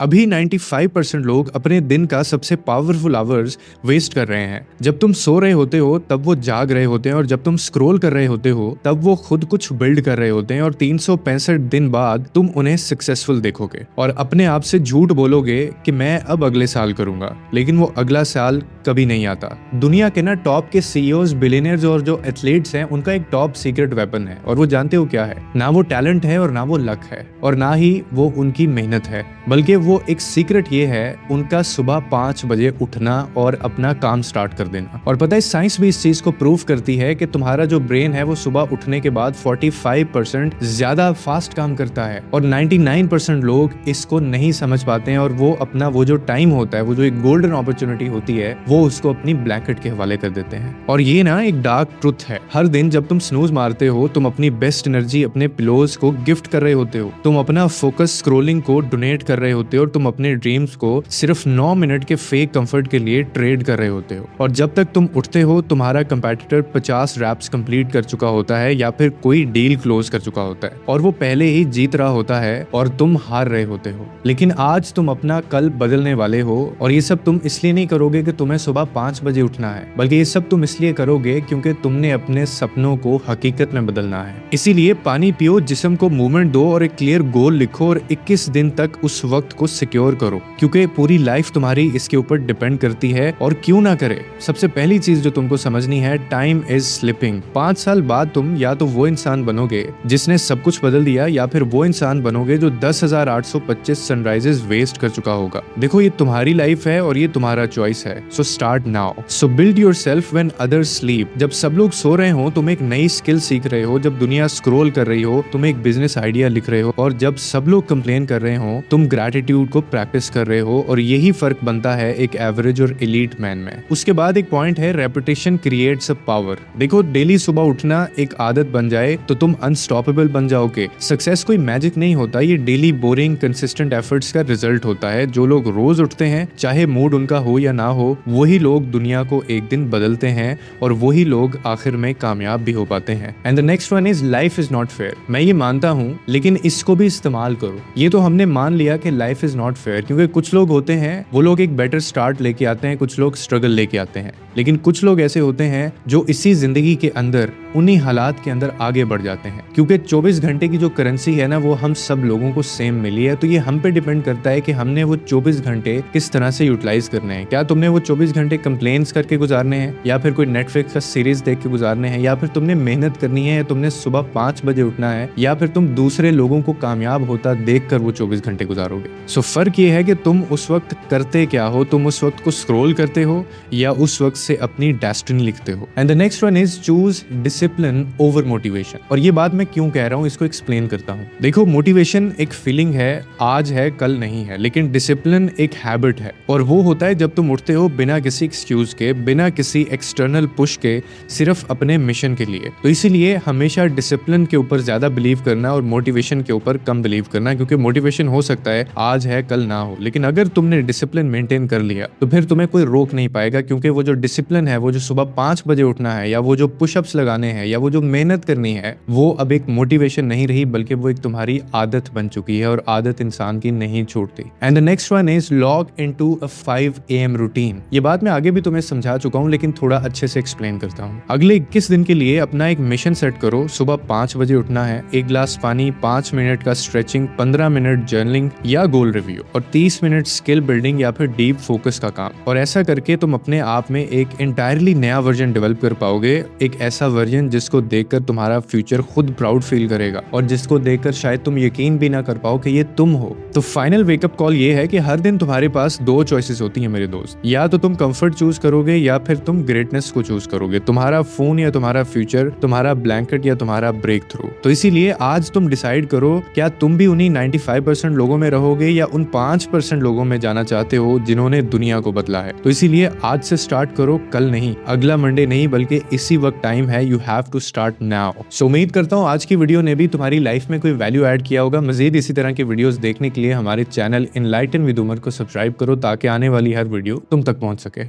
अभी 95% लोग अपने दिन का सबसे पावरफुल आवर्स वेस्ट कर रहे हैं। जब तुम सो रहे होते हो तब वो जाग रहे होते हैं, और जब तुम स्क्रॉल कर रहे होते हो तब वो खुद कुछ बिल्ड कर रहे होते हैं, और 365 दिन बाद तुम उन्हें सक्सेसफुल देखोगे और अपने आप से झूठ बोलोगे कि मैं अब अगले साल करूंगा, लेकिन वो अगला साल कभी नहीं आता। दुनिया के ना टॉप के सीईओज, बिलियनियर्स और जो एथलीट्स हैं, उनका एक टॉप सीक्रेट वेपन है, और वो जानते हो क्या है? ना वो टैलेंट है और ना वो लक है और ना ही वो उनकी मेहनत है, बल्कि वो एक सीक्रेट ये है उनका सुबह 5 बजे उठना और अपना काम स्टार्ट कर देना। और पता है साइंस भी इस चीज को प्रूव करती है कि तुम्हारा जो ब्रेन है वो सुबह उठने के बाद 45% ज्यादा फास्ट काम करता है, और 99% लोग इसको नहीं समझ पाते हैं, और वो अपना वो जो टाइम होता है, वो जो एक गोल्डन अपॉर्चुनिटी होती है, वो उसको अपनी ब्लैंकेट के हवाले कर देते हैं। और ये ना एक डार्क ट्रुथ है। हर दिन जब तुम स्नूज मारते हो, तुम अपनी बेस्ट एनर्जी अपने पिलोज को गिफ्ट कर रहे होते हो, तुम अपना फोकस स्क्रोलिंग को डोनेट कर रहे होते हो, और तुम अपने ड्रीम्स को सिर्फ 9 मिनट के फेक कंफर्ट के लिए ट्रेड कर रहे होते हो। और जब तक तुम उठते हो, तुम्हारा कंपेटिटर 50 रैप्स कंप्लीट कर चुका होता है या फिर कोई डील क्लोज कर चुका होता है, और वो पहले ही जीत रहा होता है और तुम हार रहे होते हो। लेकिन आज तुम अपना कल बदलने वाले हो, और ये सब तुम इसलिए नहीं करोगे कि तुम्हें सुबह 5 बजे उठना है, बल्कि ये सब तुम इसलिए करोगे क्योंकि तुमने अपने सपनों को हकीकत में बदलना है। इसीलिए पानी पियो, जिस्म को मूवमेंट दो और एक क्लियर गोल लिखो, और 21 दिन तक उस वक्त को सिक्योर करो, क्योंकि पूरी लाइफ तुम्हारी इसके ऊपर डिपेंड करती है। और क्यों ना करे? सबसे पहली चीज जो तुमको समझनी है, टाइम इज स्लिपिंग। 5 साल बाद तुम या तो वो इंसान बनोगे जिसने सब कुछ बदल दिया, या फिर वो इंसान बनोगे जो 10,825 सनराइजेस वेस्ट कर चुका होगा। देखो, ये तुम्हारी लाइफ है और ये तुम्हारा चॉइस है। So start now. So build yourself when others sleep. जब सब लोग सो रहे हो, तुम एक नई स्किल सीख रहे हो। जब दुनिया स्क्रॉल कर रही हो, तुम एक बिजनेस आइडिया लिख रहे हो। और जब सब लोग कंप्लेन कर रहे हो, तुम ग्रैटिट्यूड को प्रैक्टिस कर रहे हो। और यही फर्क बनता है एक एवरेज और एलीट मैन में। उसके बाद एक पॉइंट है, रेपुटेशन क्रिएट्स अ पावर। देखो, डेली सुबह उठना एक आदत बन जाए तो तुम अनस्टॉपेबल बन जाओगे। सक्सेस कोई मैजिक नहीं होता, ये डेली बोरिंग कंसिस्टेंट एफर्ट्स का रिजल्ट होता है। जो लोग रोज उठते हैं, चाहे मूड उनका हो या ना हो, वही लोग दुनिया को एक दिन बदलते हैं, और वही लोग आखिर में कामयाब भी हो पाते हैं। And the next one is life is not fair. मैं ये मानता हूँ, लेकिन इसको भी इस्तेमाल करो। ये तो हमने मान लिया कि लाइफ इज नॉट फेयर, क्योंकि कुछ लोग होते हैं वो लोग एक बेटर स्टार्ट लेके आते हैं, कुछ लोग स्ट्रगल लेके आते हैं, लेकिन कुछ लोग ऐसे होते हैं जो इसी जिंदगी के अंदर उन्हीं हालात के अंदर आगे बढ़ जाते हैं। क्योंकि 24 घंटे की जो करेंसी है ना, वो हम सब लोगों को सेम मिली है। तो ये हम पे डिपेंड करता है कि हमने वो 24 घंटे किस तरह से यूटिलाइज करने हैं। क्या तुमने वो 24 घंटे कंप्लेन्स करके गुजारने हैं, या फिर कोई नेटफ्लिक्स का सीरीज देख के गुजारने हैं, या फिर तुमने मेहनत करनी है, या तुमने सुबह 5 बजे उठना है, या फिर तुम दूसरे लोगों को कामयाब होता देख कर वो 24 घंटे गुजारोगे। सो फर्क ये है कि तुम उस वक्त करते क्या हो। तुम उस वक्त को स्क्रॉल करते हो या उस वक्त से अपनी डेस्टिनी लिखते हो। And the next one is choose discipline over motivation. और ये बात मैं क्यों कह रहा हूँ, इसको एक्सप्लेन करता हूँ। देखो, मोटिवेशन एक फीलिंग है, आज है कल नहीं है, लेकिन डिसिप्लिन एक हैबिट है, और वो होता है जब तुम उठते हो बिना किसी एक्सक्यूज के, बिना किसी एक्सटर्नल पुश के, सिर्फ अपने मिशन के लिए। तो इसीलिए हमेशा डिसिप्लिन के ऊपर ज्यादा बिलीव करना और मोटिवेशन के ऊपर कम बिलीव करना, क्योंकि मोटिवेशन हो सकता है आज है कल ना हो, लेकिन अगर तुमने डिसिप्लिन मेंटेन कर लिया तो फिर तुम्हें कोई रोक नहीं पाएगा। क्योंकि वो जो डिसिप्लिन है, वो जो सुबह 5 बजे उठना है, या वो जो पुशअप्स लगाने हैं, या वो जो मेहनत करनी है, वो अब एक मोटिवेशन नहीं रही, बल्कि वो एक तुम्हारी आदत बन चुकी है, और आदत इंसान की नहीं छूटती। And the next one is log into a 5 AM routine. ये बात मैं आगे भी तुम्हें समझा चुका हूँ, लेकिन थोड़ा अच्छे से एक्सप्लेन करता हूँ। अगले 21 दिन के लिए अपना एक मिशन सेट करो। सुबह 5 बजे उठना है, 1 गिलास पानी, 5 मिनट का स्ट्रेचिंग, 15 मिनट जर्नलिंग या गोल रिव्यू, और 30 मिनट स्किल बिल्डिंग या फिर डीप फोकस का काम। और ऐसा करके तुम अपने आप में एक एंटायरली नया वर्जन डेवलप कर पाओगे। एक ऐसा वर्जन जिसको देखकर तुम्हारा फ्यूचर खुद प्राउड फील करेगा, और जिसको देखकर शायद तुम यकीन भी ना कर पाओ कि ये तुम हो। तो फाइनल वेकअप कॉल ये है कि हर दिन तुम्हारे पास 2 चॉइसेस होती हैं मेरे दोस्त। या तो तुम कंफर्ट चूज करोगे, या फिर तुम ग्रेटनेस को चूज करोगे। तुम्हारा फोन या तुम्हारा फ्यूचर, तुम्हारा ब्लैंकेट या तुम्हारा ब्रेक थ्रू। तो इसीलिए आज तुम डिसाइड करो, क्या तुम भी उन्हीं 95% लोगों में रहोगे, या उन 5% लोगों में जाना चाहते हो जिन्होंने दुनिया को बदला है। तो इसीलिए आज से स्टार्ट करो, कल नहीं, अगला मंडे नहीं, बल्कि इसी वक्त टाइम है। You have to start now. So उम्मीद करता हूँ आज की वीडियो ने भी तुम्हारी लाइफ में कोई वैल्यू ऐड किया होगा। मजीद इसी तरह के वीडियोस देखने के लिए हमारे चैनल इनलाइटन विद उमर को सब्सक्राइब करो, ताकि आने वाली हर वीडियो तुम तक पहुंच सके।